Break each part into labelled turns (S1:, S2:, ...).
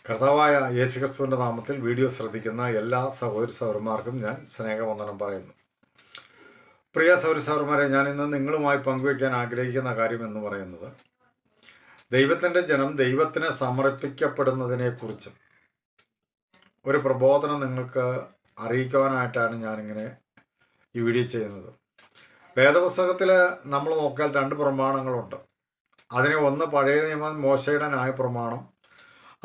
S1: കർത്താവായ യേശുക്രിസ്തുവിൻ്റെ നാമത്തിൽ വീഡിയോ ശ്രദ്ധിക്കുന്ന എല്ലാ സഹോദരി സഹോദരന്മാർക്കും ഞാൻ സ്നേഹവന്ദനം പറയുന്നു. പ്രിയ സഹോദരി സഹോദരന്മാരെ, ഞാൻ ഇന്ന് നിങ്ങളുമായി പങ്കുവയ്ക്കാൻ ആഗ്രഹിക്കുന്ന കാര്യം എന്ന് പറയുന്നത് ദൈവത്തിൻ്റെ ജനം ദൈവത്തിന് സമർപ്പിക്കപ്പെടുന്നതിനെക്കുറിച്ചും ഒരു പ്രബോധനം നിങ്ങൾക്ക് അറിയിക്കുവാനായിട്ടാണ് ഞാനിങ്ങനെ ഈ വീഡിയോ ചെയ്യുന്നത്. വേദപുസ്തകത്തിൽ നമ്മൾ നോക്കിയാൽ രണ്ട് പ്രമാണങ്ങളുണ്ട്. അതിന് ഒന്ന് പഴയ നിയമം മോശയുടെ ന്യായപ്രമാണം,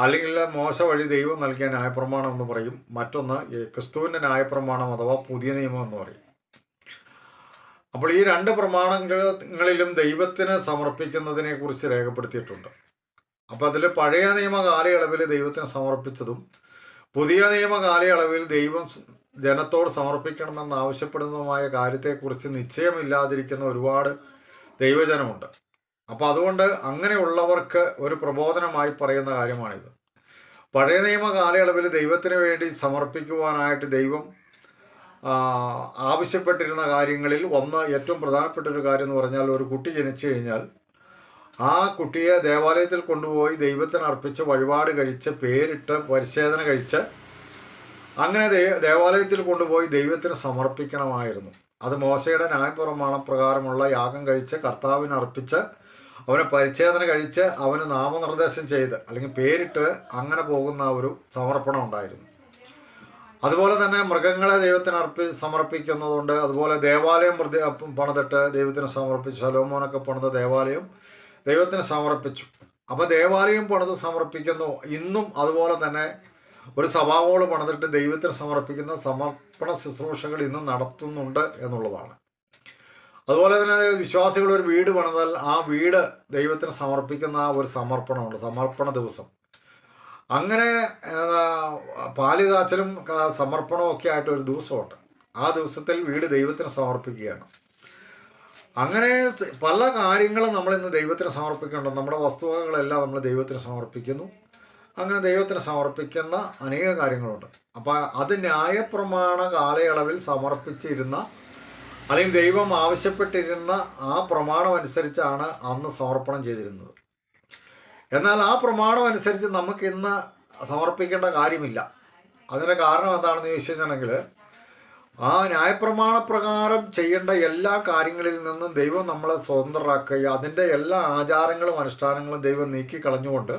S1: അല്ലെങ്കിൽ മോശ വഴി ദൈവം നൽകിയ ന്യായപ്രമാണം എന്ന് പറയും. മറ്റൊന്ന് ക്രിസ്തുവിൻ്റെ ന്യായപ്രമാണം അഥവാ പുതിയ നിയമം എന്ന് പറയും. അപ്പോൾ ഈ രണ്ട് പ്രമാണങ്ങളിലും ദൈവത്തിന് സമർപ്പിക്കുന്നതിനെ കുറിച്ച് രേഖപ്പെടുത്തിയിട്ടുണ്ട്. അപ്പോൾ അതിൽ പഴയ നിയമ കാലയളവിൽ ദൈവത്തിന് സമർപ്പിച്ചതും പുതിയ നിയമ കാലയളവിൽ ദൈവം ജനത്തോട് സമർപ്പിക്കണമെന്ന് ആവശ്യപ്പെടുന്നതുമായ കാര്യത്തെക്കുറിച്ച് നിശ്ചയമില്ലാതിരിക്കുന്ന ഒരുപാട് ദൈവജനമുണ്ട്. അപ്പോൾ അതുകൊണ്ട് അങ്ങനെയുള്ളവർക്ക് ഒരു പ്രബോധനമായി പറയുന്ന കാര്യമാണിത്. പഴയ നിയമ കാലയളവിൽ ദൈവത്തിന് വേണ്ടി സമർപ്പിക്കുവാനായിട്ട് ദൈവം ആവശ്യപ്പെട്ടിരുന്ന കാര്യങ്ങളിൽ ഒന്ന്, ഏറ്റവും പ്രധാനപ്പെട്ട ഒരു കാര്യം എന്ന് പറഞ്ഞാൽ, ഒരു കുട്ടി ജനിച്ചു കഴിഞ്ഞാൽ ആ കുട്ടിയെ ദേവാലയത്തിൽ കൊണ്ടുപോയി ദൈവത്തിന് അർപ്പിച്ച് വഴിപാട് കഴിച്ച് പേരിട്ട് പരിച്ഛേദന കഴിച്ച് അങ്ങനെ ദേവാലയത്തിൽ കൊണ്ടുപോയി ദൈവത്തിന് സമർപ്പിക്കണമായിരുന്നു. അത് മോശയുടെ ന്യായപ്രമാണപ്രകാരമുള്ള യാഗം കഴിച്ച് കർത്താവിന് അർപ്പിച്ച് അവനെ പരിച്ഛേദന കഴിച്ച് അവന് നാമനിർദ്ദേശം ചെയ്ത് അല്ലെങ്കിൽ പേരിട്ട് അങ്ങനെ പോകുന്ന ഒരു സമർപ്പണം ഉണ്ടായിരുന്നു. അതുപോലെ തന്നെ മൃഗങ്ങളെ ദൈവത്തിന് സമർപ്പിക്കുന്നതുകൊണ്ട്, അതുപോലെ ദേവാലയം പണിതിട്ട് ദൈവത്തിന് സമർപ്പിച്ചു. ശലോമോനൊക്കെ പണിത ദേവാലയം ദൈവത്തിന് സമർപ്പിച്ചു. അപ്പോൾ ദേവാലയം പണിത് സമർപ്പിക്കുന്നു. ഇന്നും അതുപോലെ തന്നെ ഒരു സഭാവോള് പണിതിട്ട് ദൈവത്തിന് സമർപ്പിക്കുന്ന സമർപ്പണ ശുശ്രൂഷകൾ ഇന്നും നടത്തുന്നുണ്ട് എന്നുള്ളതാണ്. അതുപോലെ തന്നെ വിശ്വാസികൾ ഒരു വീട് പണിതാൽ ആ വീട് ദൈവത്തിന് സമർപ്പിക്കുന്ന ആ ഒരു സമർപ്പണമുണ്ട്, സമർപ്പണ ദിവസം. അങ്ങനെ പാല് കാച്ചലും സമർപ്പണവും ഒക്കെ ആയിട്ട് ഒരു ദിവസമുണ്ട്. ആ ദിവസത്തിൽ വീട് ദൈവത്തിന് സമർപ്പിക്കുകയാണ്. അങ്ങനെ പല കാര്യങ്ങളും നമ്മളിന്ന് ദൈവത്തിന് സമർപ്പിക്കുന്നുണ്ട്. നമ്മുടെ വസ്തുവകകളെല്ലാം നമ്മൾ ദൈവത്തിന് സമർപ്പിക്കുന്നു. അങ്ങനെ ദൈവത്തിന് സമർപ്പിക്കുന്ന അനേക കാര്യങ്ങളുണ്ട്. അപ്പോൾ അത് ന്യായപ്രമാണ കാലയളവിൽ സമർപ്പിച്ചിരുന്ന അല്ലെങ്കിൽ ദൈവം ആവശ്യപ്പെട്ടിരുന്ന ആ പ്രമാണം അനുസരിച്ചാണ് അന്ന് സമർപ്പണം ചെയ്തിരുന്നത്. എന്നാൽ ആ പ്രമാണം അനുസരിച്ച് നമുക്കിന്ന് സമർപ്പിക്കേണ്ട കാര്യമില്ല. അതിൻ്റെ കാരണം എന്താണെന്ന് ചോദിച്ചിട്ടുണ്ടെങ്കിൽ, ആ ന്യായപ്രമാണപ്രകാരം ചെയ്യേണ്ട എല്ലാ കാര്യങ്ങളിൽ നിന്നും ദൈവം നമ്മളെ സ്വതന്ത്രരാക്കുക, അതിൻ്റെ എല്ലാ ആചാരങ്ങളും അനുഷ്ഠാനങ്ങളും ദൈവം നീക്കിക്കളഞ്ഞുകൊണ്ട്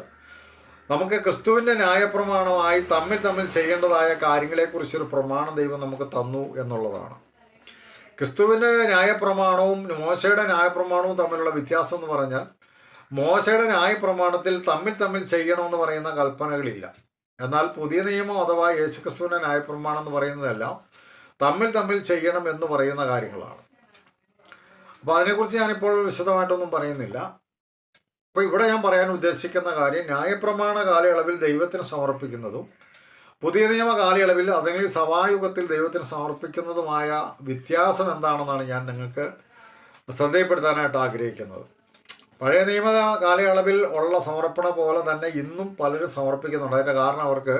S1: നമുക്ക് ക്രിസ്തുവിൻ്റെ ന്യായപ്രമാണമായി തമ്മിൽ ചെയ്യേണ്ടതായ കാര്യങ്ങളെക്കുറിച്ചൊരു പ്രമാണം ദൈവം നമുക്ക് തന്നു എന്നുള്ളതാണ്. ക്രിസ്തുവിൻ്റെ ന്യായപ്രമാണവും മോശയുടെ ന്യായപ്രമാണവും തമ്മിലുള്ള വ്യത്യാസം എന്ന് പറഞ്ഞാൽ, മോശയുടെ ന്യായപ്രമാണത്തിൽ തമ്മിൽ ചെയ്യണമെന്ന് പറയുന്ന കൽപ്പനകളില്ല. എന്നാൽ പുതിയ നിയമം അഥവാ യേശുക്രിസ്തുവിൻ്റെ ന്യായപ്രമാണം എന്ന് പറയുന്നതെല്ലാം തമ്മിൽ ചെയ്യണം എന്ന് പറയുന്ന കാര്യങ്ങളാണ്. അപ്പോൾ അതിനെക്കുറിച്ച് ഞാനിപ്പോൾ വിശദമായിട്ടൊന്നും പറയുന്നില്ല. അപ്പോൾ ഇവിടെ ഞാൻ പറയാൻ ഉദ്ദേശിക്കുന്ന കാര്യം, ന്യായപ്രമാണ കാലയളവിൽ ദൈവത്തിന് സമർപ്പിക്കുന്നതും പുതിയ നിയമ കാലയളവിൽ അല്ലെങ്കിൽ സഭായുഗത്തിൽ ദൈവത്തിന് സമർപ്പിക്കുന്നതുമായ വ്യത്യാസം എന്താണെന്നാണ് ഞാൻ നിങ്ങൾക്ക് ശ്രദ്ധയിൽപ്പെടുത്താനായിട്ട് ആഗ്രഹിക്കുന്നത്. പഴയ നിയമ കാലയളവിൽ ഉള്ള സമർപ്പണ പോലെ തന്നെ ഇന്നും പലരും സമർപ്പിക്കുന്നുണ്ട്. അതിൻ്റെ കാരണം അവർക്ക്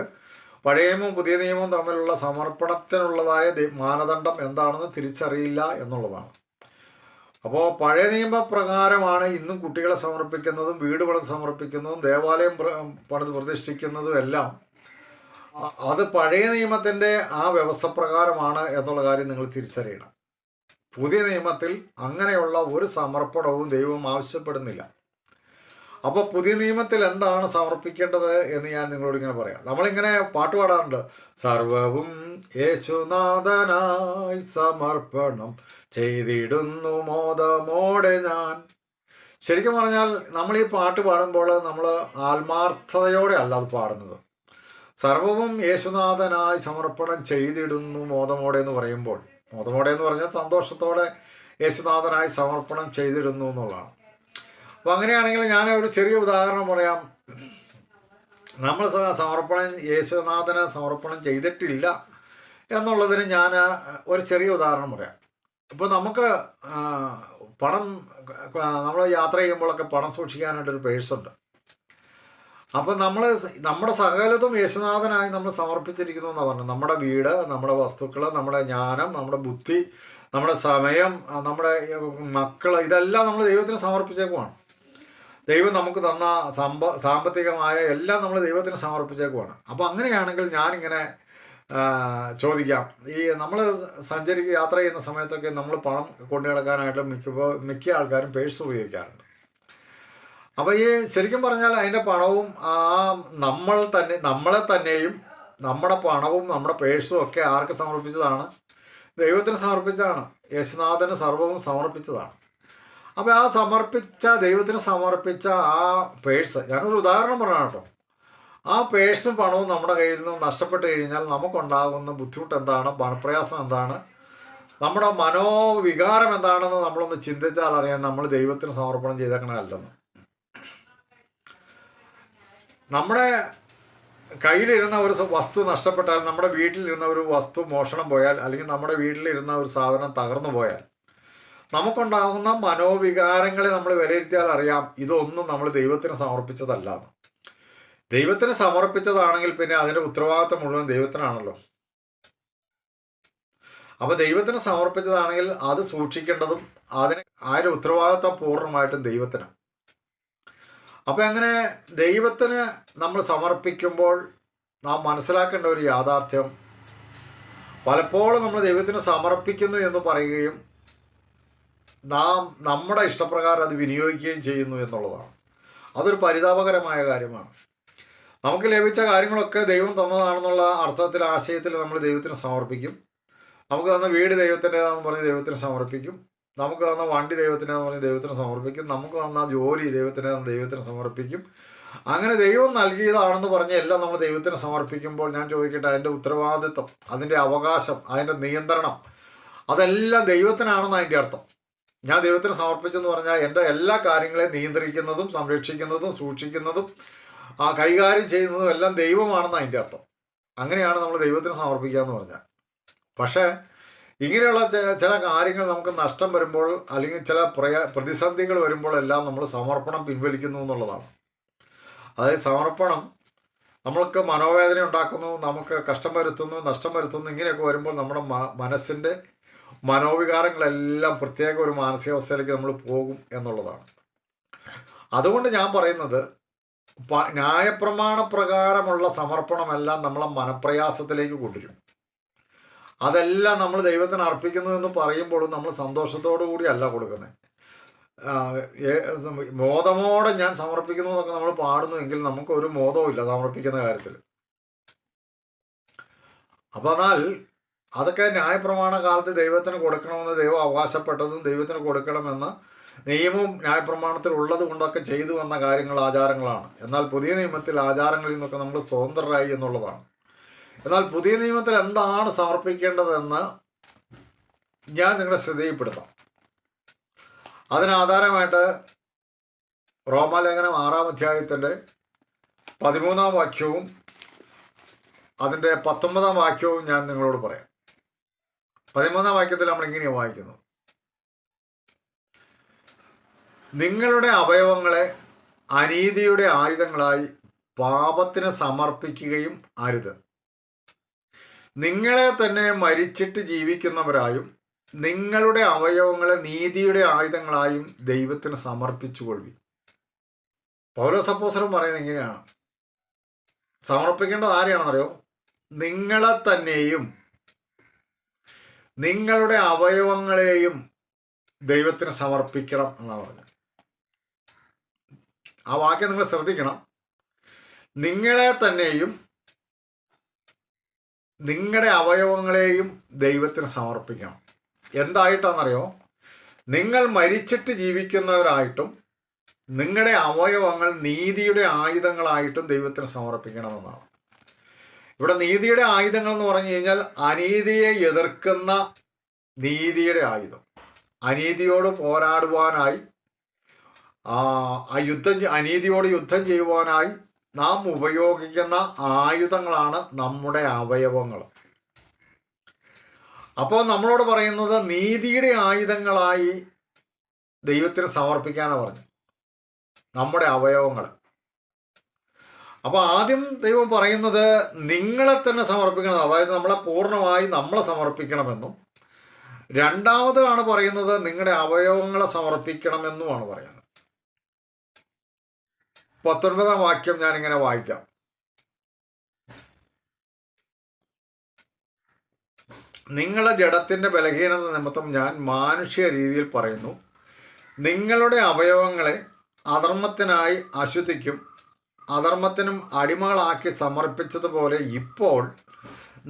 S1: പഴയ നിയമവും പുതിയ നിയമവും തമ്മിലുള്ള സമർപ്പണത്തിനുള്ളതായ മാനദണ്ഡം എന്താണെന്ന് തിരിച്ചറിയില്ല എന്നുള്ളതാണ്. അപ്പോൾ പഴയ നിയമപ്രകാരമാണ് ഇന്നും കുട്ടികളെ സമർപ്പിക്കുന്നതും വീട് പണിത് സമർപ്പിക്കുന്നതും ദേവാലയം പണിത് പ്രതിഷ്ഠിക്കുന്നതും എല്ലാം. അത് പഴയ നിയമത്തിൻ്റെ ആ വ്യവസ്ഥ പ്രകാരമാണ് എന്നുള്ള കാര്യം നിങ്ങൾ തിരിച്ചറിയണം. പുതിയ നിയമത്തിൽ അങ്ങനെയുള്ള ഒരു സമർപ്പണവും ദൈവം ആവശ്യപ്പെടുന്നില്ല. അപ്പോൾ പുതിയ നിയമത്തിൽ എന്താണ് സമർപ്പിക്കേണ്ടത് എന്ന് ഞാൻ നിങ്ങളോട് ഇങ്ങനെ പറയാം. നമ്മളിങ്ങനെ പാട്ട് പാടാറുണ്ട്, സർവവും യേശുനാഥനായി സമർപ്പണം ചെയ്തിടുന്നു മോദമോടെ ഞാൻ. ശരിക്കും പറഞ്ഞാൽ നമ്മൾ ഈ പാട്ട് പാടുമ്പോൾ നമ്മൾ ആത്മാർത്ഥതയോടെ അല്ല അത് പാടുന്നത്. സർവവും യേശുനാഥനായി സമർപ്പണം ചെയ്തിടുന്നു മോദമോടെ എന്ന് പറയുമ്പോൾ, മോദമോടെ എന്ന് പറഞ്ഞാൽ സന്തോഷത്തോടെ യേശുനാഥനായി സമർപ്പണം ചെയ്തിടുന്നു എന്നുള്ളതാണ്. അപ്പോൾ അങ്ങനെയാണെങ്കിൽ ഞാൻ ഒരു ചെറിയ ഉദാഹരണം പറയാം. നമ്മൾ യേശുനാഥന് സമർപ്പണം ചെയ്തിട്ടില്ല എന്നുള്ളതിന് ഞാൻ ഒരു ചെറിയ ഉദാഹരണം പറയാം. ഇപ്പോൾ നമുക്ക് നമ്മൾ യാത്ര ചെയ്യുമ്പോഴൊക്കെ പണം സൂക്ഷിക്കാനായിട്ടൊരു പേഴ്സുണ്ട്. അപ്പം നമ്മുടെ സകലതും യേശുനാഥനായി നമ്മൾ സമർപ്പിച്ചിരിക്കുന്നു എന്നാണ് പറഞ്ഞത്. നമ്മുടെ വീട്, നമ്മുടെ വസ്തുക്കൾ, നമ്മുടെ ജ്ഞാനം, നമ്മുടെ ബുദ്ധി, നമ്മുടെ സമയം, നമ്മുടെ മക്കൾ, ഇതെല്ലാം നമ്മൾ ദൈവത്തിന് സമർപ്പിച്ചേക്കുവാണ്. ദൈവം നമുക്ക് തന്ന സാമ്പത്തികമായ എല്ലാം നമ്മൾ ദൈവത്തിന് സമർപ്പിച്ചേക്കുവാണ്. അപ്പോൾ അങ്ങനെയാണെങ്കിൽ ഞാനിങ്ങനെ ചോദിക്കാം, ഈ നമ്മൾ യാത്ര ചെയ്യുന്ന സമയത്തൊക്കെ നമ്മൾ പണം കൊണ്ടു കിടക്കാനായിട്ട് മിക്ക ആൾക്കാരും പേഴ്സ് ഉപയോഗിക്കാറുണ്ട്. അപ്പോൾ ഈ ശരിക്കും പറഞ്ഞാൽ അതിൻ്റെ പണവും നമ്മളെ തന്നെയും നമ്മുടെ പണവും നമ്മുടെ പേഴ്സും ഒക്കെ ആർക്ക് സമർപ്പിച്ചതാണ്? ദൈവത്തിന് സമർപ്പിച്ചതാണ്. യേശുനാഥന് സർവ്വവും സമർപ്പിച്ചതാണ്. അപ്പോൾ ആ ദൈവത്തിന് സമർപ്പിച്ച ആ പേഴ്സ്, ഞാനൊരു ഉദാഹരണം പറയാം കേട്ടോ. ആ പേഴ്സും പണവും നമ്മുടെ കയ്യിൽ നിന്ന് നഷ്ടപ്പെട്ട് കഴിഞ്ഞാൽ നമുക്കുണ്ടാകുന്ന ബുദ്ധിമുട്ട് എന്താണ്, മനപ്രയാസം എന്താണ്, നമ്മുടെ മനോവികാരം എന്താണെന്ന് നമ്മളൊന്ന് ചിന്തിച്ചാൽ അറിയാൻ നമ്മൾ ദൈവത്തിന് സമർപ്പണം ചെയ്തേക്കണമല്ലെന്ന്. നമ്മുടെ കയ്യിലിരുന്ന ഒരു വസ്തു നഷ്ടപ്പെട്ടാൽ, നമ്മുടെ വീട്ടിലിരുന്ന ഒരു വസ്തു മോഷണം പോയാൽ, അല്ലെങ്കിൽ നമ്മുടെ വീട്ടിലിരുന്ന ഒരു സാധനം തകർന്നു പോയാൽ നമുക്കുണ്ടാകുന്ന മനോവികാരങ്ങളെ നമ്മൾ വിലയിരുത്തിയാൽ അറിയാം ഇതൊന്നും നമ്മൾ ദൈവത്തിന് സമർപ്പിച്ചതല്ലാന്ന്. ദൈവത്തിന് സമർപ്പിച്ചതാണെങ്കിൽ പിന്നെ അതിൻ്റെ ഉത്തരവാദിത്വം മുഴുവൻ ദൈവത്തിനാണല്ലോ. അപ്പോൾ ദൈവത്തിന് സമർപ്പിച്ചതാണെങ്കിൽ അത് സൂക്ഷിക്കേണ്ടതും അതിൻ്റെ ഉത്തരവാദിത്വം പൂർണ്ണമായിട്ടും ദൈവത്തിനാണ്. അപ്പോൾ അങ്ങനെ ദൈവത്തിന് നമ്മൾ സമർപ്പിക്കുമ്പോൾ നാം മനസ്സിലാക്കേണ്ട ഒരു യാഥാർത്ഥ്യം, പലപ്പോഴും നമ്മൾ ദൈവത്തിന് സമർപ്പിക്കുന്നു എന്ന് പറയുകയും നമ്മുടെ ഇഷ്ടപ്രകാരം അത് വിനിയോഗിക്കുകയും ചെയ്യുന്നു എന്നുള്ളതാണ്. അതൊരു പരിതാപകരമായ കാര്യമാണ്. നമുക്ക് ലഭിച്ച കാര്യങ്ങളൊക്കെ ദൈവം തന്നതാണെന്നുള്ള അർത്ഥത്തിൽ, ആശയത്തിൽ നമ്മൾ ദൈവത്തിന് സമർപ്പിക്കും. നമുക്ക് തന്ന വീട് ദൈവത്തിൻ്റെതാണെന്ന് പറഞ്ഞ് ദൈവത്തിന് സമർപ്പിക്കും. നമുക്ക് തന്ന വണ്ടി ദൈവത്തിൻ്റെതെന്ന് പറഞ്ഞ് ദൈവത്തിന് സമർപ്പിക്കും. നമുക്ക് തന്ന ജോലി ദൈവത്തിൻ്റെതെന്ന് ദൈവത്തിന് സമർപ്പിക്കും. അങ്ങനെ ദൈവം നൽകിയതാണെന്ന് പറഞ്ഞ് എല്ലാം നമ്മൾ ദൈവത്തിന് സമർപ്പിക്കുമ്പോൾ ഞാൻ ചോദിക്കട്ടെ, അതിൻ്റെ ഉത്തരവാദിത്വം, അതിൻ്റെ അവകാശം, അതിൻ്റെ നിയന്ത്രണം അതെല്ലാം ദൈവത്തിനാണെന്ന് അതിൻ്റെ അർത്ഥം. ഞാൻ ദൈവത്തിന് സമർപ്പിച്ചെന്ന് പറഞ്ഞാൽ എൻ്റെ എല്ലാ കാര്യങ്ങളെയും നിയന്ത്രിക്കുന്നതും സംരക്ഷിക്കുന്നതും സൂക്ഷിക്കുന്നതും കൈകാര്യം ചെയ്യുന്നതും എല്ലാം ദൈവമാണെന്ന് അതിൻ്റെ അർത്ഥം. അങ്ങനെയാണ് നമ്മൾ ദൈവത്തിന് സമർപ്പിക്കുക എന്ന് പറഞ്ഞാൽ. പക്ഷേ ഇങ്ങനെയുള്ള ചില കാര്യങ്ങൾ നമുക്ക് നഷ്ടം വരുമ്പോൾ, അല്ലെങ്കിൽ ചില പ്രതിസന്ധികൾ വരുമ്പോഴെല്ലാം നമ്മൾ സമർപ്പണം പിൻവലിക്കുന്നു എന്നുള്ളതാണ്. അതായത് സമർപ്പണം നമ്മൾക്ക് മനോവേദന ഉണ്ടാക്കുന്നു, നമുക്ക് കഷ്ടം വരുത്തുന്നു, നഷ്ടം വരുത്തുന്നു. ഇങ്ങനെയൊക്കെ വരുമ്പോൾ നമ്മുടെ മനസ്സിൻ്റെ മനോവികാരങ്ങളെല്ലാം പ്രത്യേക ഒരു മാനസികാവസ്ഥയിലേക്ക് നമ്മൾ പോകും എന്നുള്ളതാണ്. അതുകൊണ്ട് ഞാൻ പറയുന്നത്, ന്യായപ്രമാണ പ്രകാരമുള്ള സമർപ്പണമെല്ലാം നമ്മളെ മനപ്രയാസത്തിലേക്ക് കൊണ്ടുവരും. അതെല്ലാം നമ്മൾ ദൈവത്തിന് അർപ്പിക്കുന്നു എന്ന് പറയുമ്പോഴും നമ്മൾ സന്തോഷത്തോടു കൂടി അല്ല കൊടുക്കുന്നത്. മോദമോടെ ഞാൻ സമർപ്പിക്കുന്നു എന്നൊക്കെ നമ്മൾ പാടുന്നുവെങ്കിൽ നമുക്കൊരു മോദവും ഇല്ല സമർപ്പിക്കുന്ന കാര്യത്തിൽ. അപ്പോൾ എന്നാൽ അതൊക്കെ ന്യായപ്രമാണ കാലത്ത് ദൈവത്തിന് കൊടുക്കണമെന്ന് ദൈവം അവകാശപ്പെട്ടതും ദൈവത്തിന് കൊടുക്കണമെന്ന് നിയമവും ന്യായപ്രമാണത്തിൽ ഉള്ളത് കൊണ്ടൊക്കെ ചെയ്തു വന്ന കാര്യങ്ങൾ, ആചാരങ്ങളാണ്. എന്നാൽ പുതിയ നിയമത്തിൽ ആചാരങ്ങളിൽ നിന്നൊക്കെ നമ്മൾ സ്വതന്ത്രരായി എന്നുള്ളതാണ്. എന്നാൽ പുതിയ നിയമത്തിൽ എന്താണ് സമർപ്പിക്കേണ്ടതെന്ന് ഞാൻ നിങ്ങളുടെ ശ്രദ്ധയിൽപ്പെടുത്താം. അതിനാധാരമായിട്ട് റോമാലേഖനം 6-ാം അധ്യായത്തിൻ്റെ 13-ാം വാക്യവും അതിൻ്റെ 19-ാം വാക്യവും ഞാൻ നിങ്ങളോട് പറയാം. 13-ാം വാക്യത്തിൽ നമ്മൾ ഇങ്ങനെയാണ് വായിക്കുന്നത്: നിങ്ങളുടെ അവയവങ്ങളെ അനീതിയുടെ ആയുധങ്ങളായി പാപത്തിന് സമർപ്പിക്കുകയും അരുത്. നിങ്ങളെ തന്നെ മരിച്ചിട്ട് ജീവിക്കുന്നവരായും നിങ്ങളുടെ അവയവങ്ങളെ നീതിയുടെ ആയുധങ്ങളായും ദൈവത്തിന് സമർപ്പിച്ചുകൊള്ളി. പൗലോസ് അപ്പോസ്തലൻ പറയുന്നത് ഇങ്ങനെയാണ്. സമർപ്പിക്കേണ്ടത് ആരെയാണെന്നറിയോ? നിങ്ങളെ തന്നെയും നിങ്ങളുടെ അവയവങ്ങളെയും ദൈവത്തിന് സമർപ്പിക്കണം എന്നാണ് പറഞ്ഞത്. ആ വാക്യം നിങ്ങൾ ശ്രദ്ധിക്കണം. നിങ്ങളെ തന്നെയും നിങ്ങളുടെ അവയവങ്ങളെയും ദൈവത്തിന് സമർപ്പിക്കണം. എന്തായിട്ടാണെന്നറിയോ? നിങ്ങൾ മരിച്ചിട്ട് ജീവിക്കുന്നവരായിട്ടും നിങ്ങളുടെ അവയവങ്ങൾ നീതിയുടെ ആയുധങ്ങളായിട്ടും ദൈവത്തിന് സമർപ്പിക്കണമെന്നാണ്. ഇവിടെ നീതിയുടെ ആയുധങ്ങൾ എന്ന് പറഞ്ഞു കഴിഞ്ഞാൽ അനീതിയെ എതിർക്കുന്ന നീതിയുടെ ആയുധം, അനീതിയോട് പോരാടുവാനായി, അനീതിയോട് യുദ്ധം ചെയ്യുവാനായി നാം ഉപയോഗിക്കുന്ന ആയുധങ്ങളാണ് നമ്മുടെ അവയവങ്ങൾ. അപ്പോൾ നമ്മളോട് പറയുന്നത് നീതിയുടെ ആയുധങ്ങളായി ദൈവത്തിന് സമർപ്പിക്കാനാണ് പറഞ്ഞു, നമ്മുടെ അവയവങ്ങൾ. അപ്പോൾ ആദ്യം ദൈവം പറയുന്നത് നിങ്ങളെ തന്നെ സമർപ്പിക്കണം, അതായത് നമ്മളെ പൂർണ്ണമായി നമ്മളെ സമർപ്പിക്കണമെന്നും, രണ്ടാമതാണ് പറയുന്നത് നിങ്ങളുടെ അവയവങ്ങളെ സമർപ്പിക്കണമെന്നുമാണ് പറയുന്നത്. 19 വാക്യം ഞാനിങ്ങനെ വായിക്കാം. നിങ്ങളുടെ ജഡത്തിൻ്റെ ബലഹീനത നിമിത്തം ഞാൻ മാനുഷ്യ രീതിയിൽ പറയുന്നു, നിങ്ങളുടെ അവയവങ്ങളെ അധർമ്മത്തിനായി അശുദ്ധിക്കും അധർമ്മത്തിനും അടിമകളാക്കി സമർപ്പിച്ചതുപോലെ ഇപ്പോൾ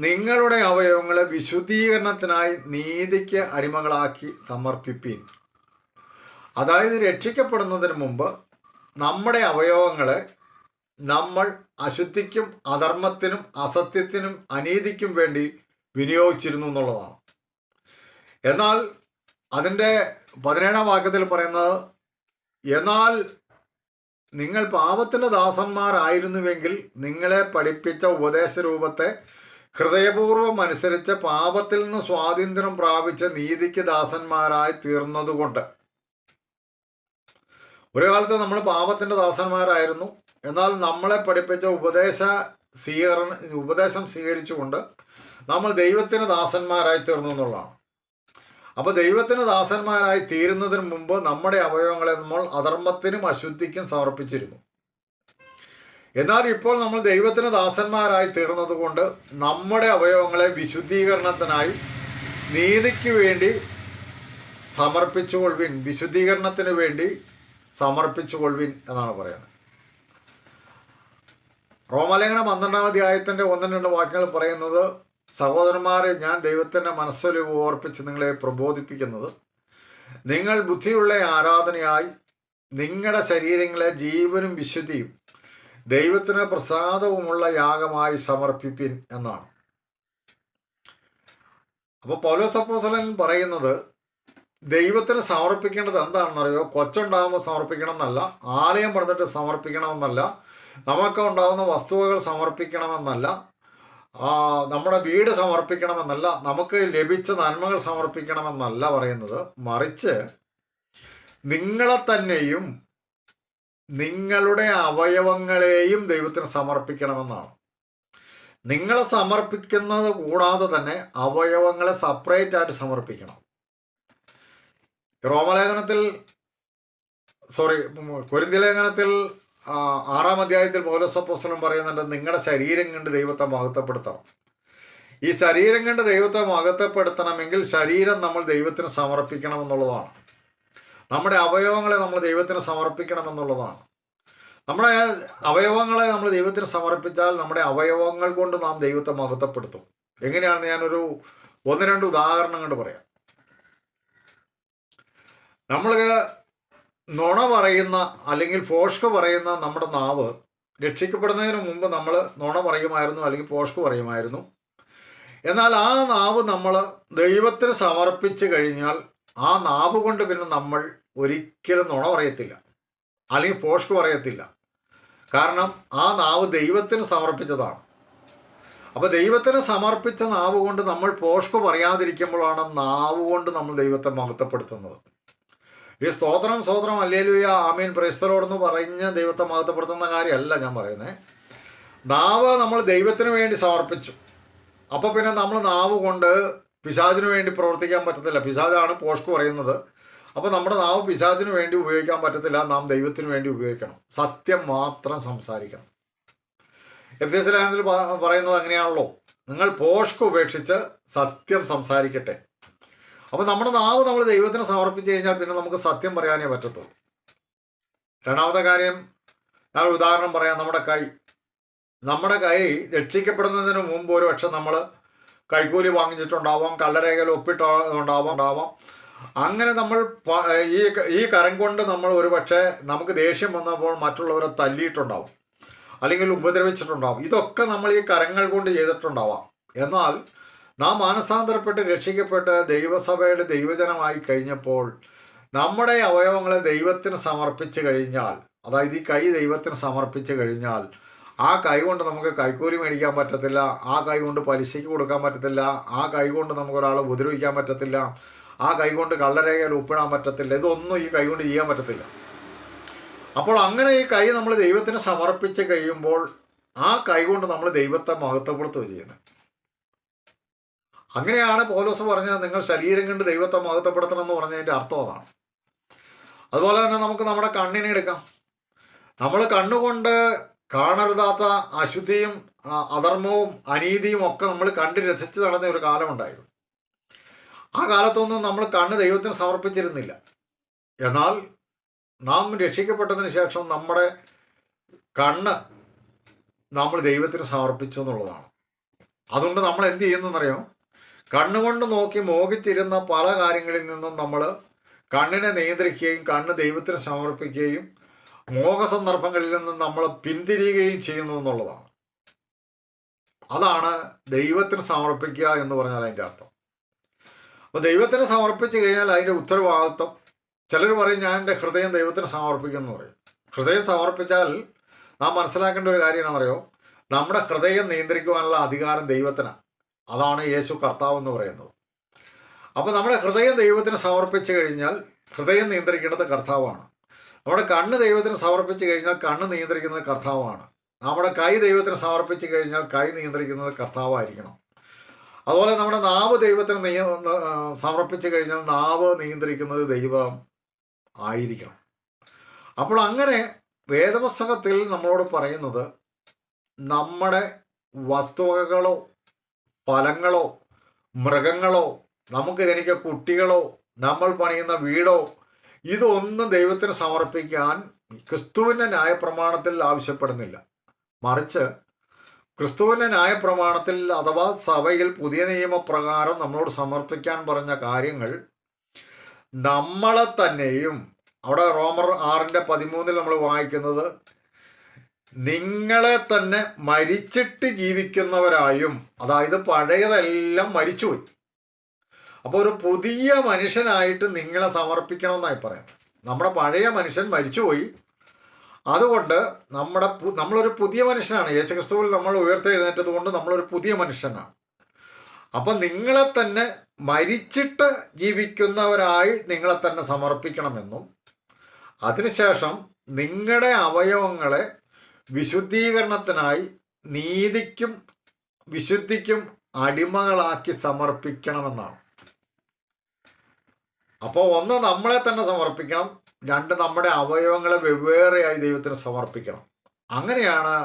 S1: നിങ്ങളുടെ അവയവങ്ങളെ വിശുദ്ധീകരണത്തിനായി നീതിക്ക് അടിമകളാക്കി സമർപ്പിപ്പീൻ. അതായത് രക്ഷിക്കപ്പെടുന്നതിന് മുമ്പ് നമ്മുടെ അവയവങ്ങളെ നമ്മൾ അശുദ്ധിക്കും അധർമ്മത്തിനും അസത്യത്തിനും അനീതിക്കും വേണ്ടി വിനിയോഗിച്ചിരുന്നു എന്നുള്ളതാണ്. എന്നാൽ അതിൻ്റെ 17 വാക്യത്തിൽ പറയുന്നത്, എന്നാൽ നിങ്ങൾ പാപത്തിൻ്റെ ദാസന്മാരായിരുന്നുവെങ്കിൽ നിങ്ങളെ പഠിപ്പിച്ച ഉപദേശരൂപത്തെ ഹൃദയപൂർവ്വം അനുസരിച്ച് പാപത്തിൽ നിന്ന് സ്വാതന്ത്ര്യം പ്രാപിച്ച് നീതിക്ക് ദാസന്മാരായി തീർന്നതുകൊണ്ട്. ഒരു കാലത്ത് നമ്മൾ പാപത്തിൻ്റെ ദാസന്മാരായിരുന്നു. എന്നാൽ നമ്മളെ പഠിപ്പിച്ച ഉപദേശം സ്വീകരിച്ചുകൊണ്ട് നമ്മൾ ദൈവത്തിന് ദാസന്മാരായി തീർന്നു എന്നുള്ളതാണ്. അപ്പോൾ ദൈവത്തിന് ദാസന്മാരായി തീരുന്നതിന് മുമ്പ് നമ്മുടെ അവയവങ്ങളെ നമ്മൾ അധർമ്മത്തിനും അശുദ്ധിക്കും സമർപ്പിച്ചിരുന്നു. എന്നാൽ ഇപ്പോൾ നമ്മൾ ദൈവത്തിന് ദാസന്മാരായി തീർന്നത് കൊണ്ട് നമ്മുടെ അവയവങ്ങളെ വിശുദ്ധീകരണത്തിനായി നീതിക്ക് വേണ്ടി സമർപ്പിച്ചുകൊള്ളുവിൻ, വിശുദ്ധീകരണത്തിന് വേണ്ടി സമർപ്പിച്ചുകൊള്ളുവിൻ എന്നാണ് പറയുന്നത്. റോമാലേഖനം 12-ാം അധ്യായത്തിൻ്റെ 1-2 വാക്യങ്ങൾ പറയുന്നത്, സഹോദരന്മാരെ, ഞാൻ ദൈവത്തിൻ്റെ മനസ്സൊലിവ് ഓർപ്പിച്ച് നിങ്ങളെ പ്രബോധിപ്പിക്കുന്നത്, നിങ്ങൾ ബുദ്ധിയുള്ള ആരാധനയായി നിങ്ങളുടെ ശരീരങ്ങളെ ജീവനും വിശുദ്ധിയും ദൈവത്തിന് പ്രസാദവുമുള്ള യാഗമായി സമർപ്പിപ്പിൻ എന്നാണ്. അപ്പോൾ പൗലോസ് അപ്പോസ്തലൻ പറയുന്നത് ദൈവത്തിന് സമർപ്പിക്കേണ്ടത് എന്താണെന്നറിയോ? കൊച്ചുണ്ടാകുമ്പോൾ സമർപ്പിക്കണം എന്നല്ല, ആലയം പണിതിട്ട് സമർപ്പിക്കണമെന്നല്ല, നമുക്ക് ഉണ്ടാകുന്ന വസ്തുവകൾ സമർപ്പിക്കണമെന്നല്ല, നമ്മുടെ വീട് സമർപ്പിക്കണമെന്നല്ല, നമുക്ക് ലഭിച്ച നന്മകൾ സമർപ്പിക്കണമെന്നല്ല പറയുന്നത്. മറിച്ച് നിങ്ങളെ തന്നെയും നിങ്ങളുടെ അവയവങ്ങളെയും ദൈവത്തിന് സമർപ്പിക്കണമെന്നാണ്. നിങ്ങളെ സമർപ്പിക്കുന്നത് കൂടാതെ തന്നെ അവയവങ്ങളെ സെപ്പറേറ്റ് ആയിട്ട് സമർപ്പിക്കണം. കൊരിന്ത്യ ലേഖനത്തിൽ 6-ാം അധ്യായത്തിൽ പൗലോസ് അപ്പോസ്തലൻ പറയുന്നുണ്ട്, നിങ്ങളുടെ ശരീരം കണ്ട് ദൈവത്തെ മഹത്വപ്പെടുത്തണം. ഈ ശരീരം കണ്ട് ദൈവത്തെ മഹത്വപ്പെടുത്തണമെങ്കിൽ ശരീരം നമ്മൾ ദൈവത്തിന് സമർപ്പിക്കണമെന്നുള്ളതാണ്. നമ്മുടെ അവയവങ്ങളെ നമ്മൾ ദൈവത്തിന് സമർപ്പിക്കണമെന്നുള്ളതാണ്. നമ്മുടെ അവയവങ്ങളെ നമ്മൾ ദൈവത്തിന് സമർപ്പിച്ചാൽ നമ്മുടെ അവയവങ്ങൾ കൊണ്ട് നാം ദൈവത്തെ മഹത്വപ്പെടുത്തും. എങ്ങനെയാണെന്ന് ഞാനൊരു 1-2 ഉദാഹരണം കൊണ്ട് പറയാം. നമ്മൾ നുണ പറയുന്ന അല്ലെങ്കിൽ ഫോഷ്ക്ക് പറയുന്ന നമ്മുടെ നാവ്, രക്ഷിക്കപ്പെടുന്നതിന് മുമ്പ് നമ്മൾ നുണ പറയുമായിരുന്നു അല്ലെങ്കിൽ ഫോഷ്ക്ക് പറയുമായിരുന്നു. എന്നാൽ ആ നാവ് നമ്മൾ ദൈവത്തിന് സമർപ്പിച്ച് കഴിഞ്ഞാൽ ആ നാവ് കൊണ്ട് പിന്നെ നമ്മൾ ഒരിക്കലും നുണ പറയത്തില്ല അല്ലെങ്കിൽ ഫോഷ്ക്ക് പറയത്തില്ല. കാരണം ആ നാവ് ദൈവത്തിന് സമർപ്പിച്ചതാണ്. അപ്പോൾ ദൈവത്തിന് സമർപ്പിച്ച നാവ് കൊണ്ട് നമ്മൾ ഫോഷ്ക്ക് പറയാതിരിക്കുമ്പോഴാണ് നാവ് കൊണ്ട് നമ്മൾ ദൈവത്തെ മഹത്വപ്പെടുത്തുന്നത്. ഈ സ്തോത്രം hallelujah amen praise the Lord എന്ന് പറഞ്ഞ് ദൈവത്തെ മഹത്വപ്പെടുത്തുന്ന കാര്യമല്ല ഞാൻ പറയുന്നത്. നാവ് നമ്മൾ ദൈവത്തിന് വേണ്ടി സമർപ്പിച്ചു. അപ്പോൾ പിന്നെ നമ്മൾ നാവ് കൊണ്ട് പിശാചിന് വേണ്ടി പ്രവർത്തിക്കാൻ പറ്റത്തില്ല. പിശാചാണ് പോഷ്ക്ക് പറയുന്നത്. അപ്പോൾ നമ്മുടെ നാവ് പിശാചിന് വേണ്ടി ഉപയോഗിക്കാൻ പറ്റത്തില്ല. നാം ദൈവത്തിന് വേണ്ടി ഉപയോഗിക്കണം. സത്യം മാത്രം സംസാരിക്കണം. എഫേസ്യ ലേഖനത്തിൽ പറയുന്നത് അങ്ങനെയാണല്ലോ, നിങ്ങൾ പോഷ്ക്ക് ഉപേക്ഷിച്ച് സത്യം സംസാരിക്കട്ടെ. അപ്പോൾ നമ്മുടെ നാവ് നമ്മൾ ദൈവത്തിന് സമർപ്പിച്ച് കഴിഞ്ഞാൽ പിന്നെ നമുക്ക് സത്യം പറയാനേ പറ്റത്തുള്ളൂ. രണ്ടാമത്തെ കാര്യം, ഞാൻ ഉദാഹരണം പറയാം. നമ്മുടെ കൈ രക്ഷിക്കപ്പെടുന്നതിന് മുമ്പ് ഒരു പക്ഷെ നമ്മൾ കൈക്കൂലി വാങ്ങിച്ചിട്ടുണ്ടാവാം, കള്ളരേഖയിൽ ഒപ്പിട്ടുണ്ടാവാം. അങ്ങനെ നമ്മൾ ഈ കരം കൊണ്ട് നമ്മൾ ഒരു പക്ഷേ നമുക്ക് ദേഷ്യം വന്നപ്പോൾ മറ്റുള്ളവരെ തല്ലിയിട്ടുണ്ടാവും അല്ലെങ്കിൽ ഉപദ്രവിച്ചിട്ടുണ്ടാവും. ഇതൊക്കെ നമ്മൾ ഈ കരങ്ങൾ കൊണ്ട് ചെയ്തിട്ടുണ്ടാവാം. എന്നാൽ നാം മാനസാന്തരപ്പെട്ട് രക്ഷിക്കപ്പെട്ട് ദൈവസഭയുടെ ദൈവജനമായി കഴിഞ്ഞപ്പോൾ നമ്മുടെ അവയവങ്ങളെ ദൈവത്തിന് സമർപ്പിച്ച് കഴിഞ്ഞാൽ, അതായത് ഈ കൈ ദൈവത്തിന് സമർപ്പിച്ച് കഴിഞ്ഞാൽ, ആ കൈ കൊണ്ട് നമുക്ക് കൈക്കൂലി മേടിക്കാൻ പറ്റത്തില്ല, ആ കൈ കൊണ്ട് പലിശയ്ക്ക് കൊടുക്കാൻ പറ്റത്തില്ല, ആ കൈ കൊണ്ട് നമുക്കൊരാളെ ഉപദ്രവിക്കാൻ പറ്റത്തില്ല, ആ കൈ കൊണ്ട് കള്ളരേഖയിൽ ഒപ്പിടാൻ പറ്റത്തില്ല. ഇതൊന്നും ഈ കൈ കൊണ്ട് ചെയ്യാൻ പറ്റത്തില്ല. അപ്പോൾ അങ്ങനെ ഈ കൈ നമ്മൾ ദൈവത്തിന് സമർപ്പിച്ച് കഴിയുമ്പോൾ ആ കൈ കൊണ്ട് നമ്മൾ ദൈവത്തെ മഹത്വപ്പെടുത്തുകയാണ് ചെയ്യുന്നത്. അങ്ങനെയാണ് പൗലോസ് പറഞ്ഞത്, നിങ്ങൾ ശരീരം കൊണ്ട് ദൈവത്തെ മഹത്വപ്പെടുത്തണം എന്ന് പറഞ്ഞതിൻ്റെ അർത്ഥം അതാണ്. അതുപോലെ തന്നെ നമുക്ക് നമ്മുടെ കണ്ണിനെ എടുക്കാം. നമ്മൾ കണ്ണുകൊണ്ട് കാണരുതാത്ത അശുദ്ധിയും അധർമ്മവും അനീതിയും ഒക്കെ നമ്മൾ കണ്ട് രസിച്ച് നടന്ന ഒരു കാലമുണ്ടായിരുന്നു. ആ കാലത്തൊന്നും നമ്മൾ കണ്ണ് ദൈവത്തിന് സമർപ്പിച്ചിരുന്നില്ല. എന്നാൽ നാം രക്ഷിക്കപ്പെട്ടതിന് ശേഷം നമ്മുടെ കണ്ണ് നമ്മൾ ദൈവത്തിന് സമർപ്പിച്ചു എന്നുള്ളതാണ്. അതുകൊണ്ട് നമ്മൾ എന്ത് ചെയ്യുന്നറിയോ? കണ്ണുകൊണ്ട് നോക്കി മോഹിച്ചിരുന്ന പല കാര്യങ്ങളിൽ നിന്നും നമ്മൾ കണ്ണിനെ നിയന്ത്രിക്കുകയും കണ്ണ് ദൈവത്തിന് സമർപ്പിക്കുകയും മോഹസന്ദർഭങ്ങളിൽ നിന്നും നമ്മൾ പിന്തിരിയുകയും ചെയ്യുന്നു എന്നുള്ളതാണ്. അതാണ് ദൈവത്തിന് സമർപ്പിക്കുക എന്ന് പറഞ്ഞാൽ അതിൻ്റെ അർത്ഥം. അപ്പോൾ ദൈവത്തിന് സമർപ്പിച്ചു കഴിഞ്ഞാൽ അതിൻ്റെ ഉത്തരവാദിത്വം, ചിലർ പറയും ഞാൻ എൻ്റെ ഹൃദയം ദൈവത്തിന് സമർപ്പിക്കുമെന്ന് പറയും. ഹൃദയം സമർപ്പിച്ചാൽ നാം മനസ്സിലാക്കേണ്ട ഒരു കാര്യം എന്താണെന്നറിയോ? നമ്മുടെ ഹൃദയം നിയന്ത്രിക്കുവാനുള്ള അധികാരം ദൈവത്തിനാണ്. അതാണ് യേശു കർത്താവ് എന്ന് പറയുന്നത്. അപ്പോൾ നമ്മുടെ ഹൃദയം ദൈവത്തിന് സമർപ്പിച്ചു കഴിഞ്ഞാൽ ഹൃദയം നിയന്ത്രിക്കേണ്ടത് കർത്താവാണ്. നമ്മുടെ കണ്ണ് ദൈവത്തിന് സമർപ്പിച്ചു കഴിഞ്ഞാൽ കണ്ണ് നിയന്ത്രിക്കുന്നത് കർത്താവാണ്. നമ്മുടെ കൈ ദൈവത്തിന് സമർപ്പിച്ചു കഴിഞ്ഞാൽ കൈ നിയന്ത്രിക്കുന്നത് കർത്താവായിരിക്കണം. അതുപോലെ നമ്മുടെ നാവ് ദൈവത്തിന് സമർപ്പിച്ചു കഴിഞ്ഞാൽ നാവ് നിയന്ത്രിക്കുന്നത് ദൈവം ആയിരിക്കണം. അപ്പോൾ അങ്ങനെ വേദപുസ്തകത്തിൽ നമ്മളോട് പറയുന്നത് നമ്മുടെ വസ്തുവകകളോ ഫലങ്ങളോ മൃഗങ്ങളോ നമുക്ക് കുട്ടികളോ നമ്മൾ പണിയുന്ന വീടോ ഇതൊന്നും ദൈവത്തിന് സമർപ്പിക്കാൻ ക്രിസ്തുവിൻ്റെ ന്യായപ്രമാണത്തിൽ ആവശ്യപ്പെടുന്നില്ല. മറിച്ച് ക്രിസ്തുവിൻ്റെ ന്യായപ്രമാണത്തിൽ അഥവാ സഭയിൽ പുതിയ നിയമപ്രകാരം നമ്മളോട് സമർപ്പിക്കാൻ പറഞ്ഞ കാര്യങ്ങൾ നമ്മളെ തന്നെയും, അവിടെ റോമർ 6:13 നമ്മൾ വായിക്കുന്നത് നിങ്ങളെ തന്നെ മരിച്ചിട്ട് ജീവിക്കുന്നവരായും, അതായത് പഴയതെല്ലാം മരിച്ചുപോയി, അപ്പോൾ ഒരു പുതിയ മനുഷ്യനായിട്ട് നിങ്ങളെ സമർപ്പിക്കണമെന്നായി പറയുന്നത്. നമ്മുടെ പഴയ മനുഷ്യൻ മരിച്ചുപോയി, അതുകൊണ്ട് നമ്മളൊരു പുതിയ മനുഷ്യനാണ്. യേശുക്രിസ്തുവിൽ നമ്മൾ ഉയർത്തെഴുന്നേറ്റത് കൊണ്ട് നമ്മളൊരു പുതിയ മനുഷ്യനാണ്. അപ്പം നിങ്ങളെ തന്നെ മരിച്ചിട്ട് ജീവിക്കുന്നവരായി നിങ്ങളെ തന്നെ സമർപ്പിക്കണമെന്നും അതിനുശേഷം നിങ്ങളുടെ അവയവങ്ങളെ വിശുദ്ധീകരണത്തിനായി നീതിക്കും വിശുദ്ധിക്കും അടിമകളാക്കി സമർപ്പിക്കണമെന്നാണ്. അപ്പോൾ ഒന്ന് നമ്മളെ തന്നെ സമർപ്പിക്കണം, രണ്ട് നമ്മുടെ അവയവങ്ങളെ വെവ്വേറെയായി ദൈവത്തിന് സമർപ്പിക്കണം. അങ്ങനെയാണ്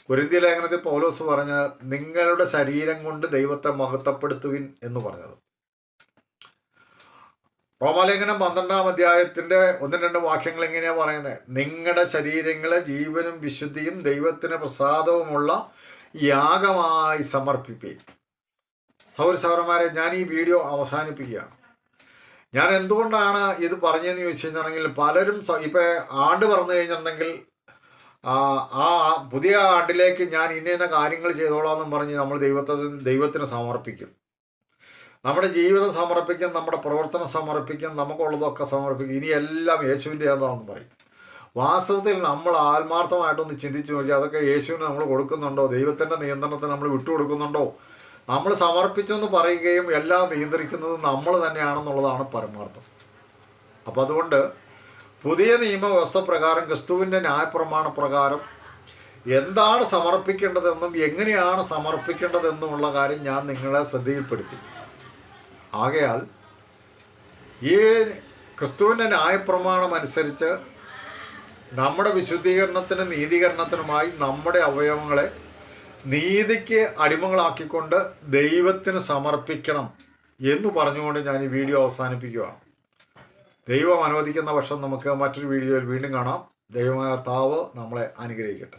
S1: കൊരിന്ത്യ ലേഖനത്തിൽ പൗലോസ് പറഞ്ഞ നിങ്ങളുടെ ശരീരം കൊണ്ട് ദൈവത്തെ മഹത്വപ്പെടുത്തുവിൻ എന്ന് പറഞ്ഞത്. റോമാലേഖനം 12-ന്റെ 1-2 വാക്യങ്ങൾ എങ്ങനെയാണ് പറയുന്നത്? നിങ്ങളുടെ ശരീരങ്ങളെ ജീവനും വിശുദ്ധിയും ദൈവത്തിന് പ്രസാദവുമുള്ള യാഗമായി സമർപ്പിപ്പീൻ. സൗരസൗരന്മാരെ, ഞാൻ ഈ വീഡിയോ അവസാനിപ്പിക്കുകയാണ്. ഞാൻ എന്തുകൊണ്ടാണ് ഇത് പറഞ്ഞതെന്ന് ചോദിച്ചു കഴിഞ്ഞിട്ടുണ്ടെങ്കിൽ, പലരും ഇപ്പോൾ ആണ്ട് പറഞ്ഞു കഴിഞ്ഞിട്ടുണ്ടെങ്കിൽ ആ പുതിയ ആണ്ടിലേക്ക് ഞാൻ ഇന്ന കാര്യങ്ങൾ ചെയ്തോളാമെന്നും പറഞ്ഞ് നമ്മൾ ദൈവത്തിന് സമർപ്പിക്കും. നമ്മുടെ ജീവിതം സമർപ്പിക്കും, നമ്മുടെ പ്രവർത്തനം സമർപ്പിക്കും, നമുക്കുള്ളതൊക്കെ സമർപ്പിക്കും. ഇനി എല്ലാം യേശുവിൻ്റെ ഏതാണെന്ന് പറയും. വാസ്തവത്തിൽ നമ്മൾ ആത്മാർത്ഥമായിട്ടൊന്ന് ചിന്തിച്ച് നോക്കി, അതൊക്കെ യേശുവിന് നമ്മൾ കൊടുക്കുന്നുണ്ടോ? ദൈവത്തിൻ്റെ നിയന്ത്രണത്തിന് നമ്മൾ വിട്ടുകൊടുക്കുന്നുണ്ടോ? നമ്മൾ സമർപ്പിച്ചെന്ന് പറയുകയും എല്ലാം നിയന്ത്രിക്കുന്നത് നമ്മൾ തന്നെയാണെന്നുള്ളതാണ് പരമാർത്ഥം. അപ്പോൾ അതുകൊണ്ട് പുതിയ നിയമവ്യവസ്ഥ പ്രകാരം ക്രിസ്തുവിൻ്റെ ന്യായപ്രമാണ പ്രകാരം എന്താണ് സമർപ്പിക്കേണ്ടതെന്നും എങ്ങനെയാണ് സമർപ്പിക്കേണ്ടതെന്നുമുള്ള കാര്യം ഞാൻ നിങ്ങളെ ശ്രദ്ധയിൽപ്പെടുത്തി. ആകയാൽ ഈ ക്രിസ്തുവിൻ്റെ ന്യായപ്രമാണം അനുസരിച്ച് നമ്മുടെ വിശുദ്ധീകരണത്തിനും നീതീകരണത്തിനുമായി നമ്മുടെ അവയവങ്ങളെ നീതിക്ക് അടിമകളാക്കിക്കൊണ്ട് ദൈവത്തിന് സമർപ്പിക്കണം എന്ന് പറഞ്ഞുകൊണ്ട് ഞാൻ ഈ വീഡിയോ അവസാനിപ്പിക്കുകയാണ്. ദൈവം അനുവദിക്കുന്ന പക്ഷം നമുക്ക് മറ്റൊരു വീഡിയോയിൽ വീണ്ടും കാണാം. ദൈവമായ കർത്താവ് നമ്മളെ അനുഗ്രഹിക്കട്ടെ.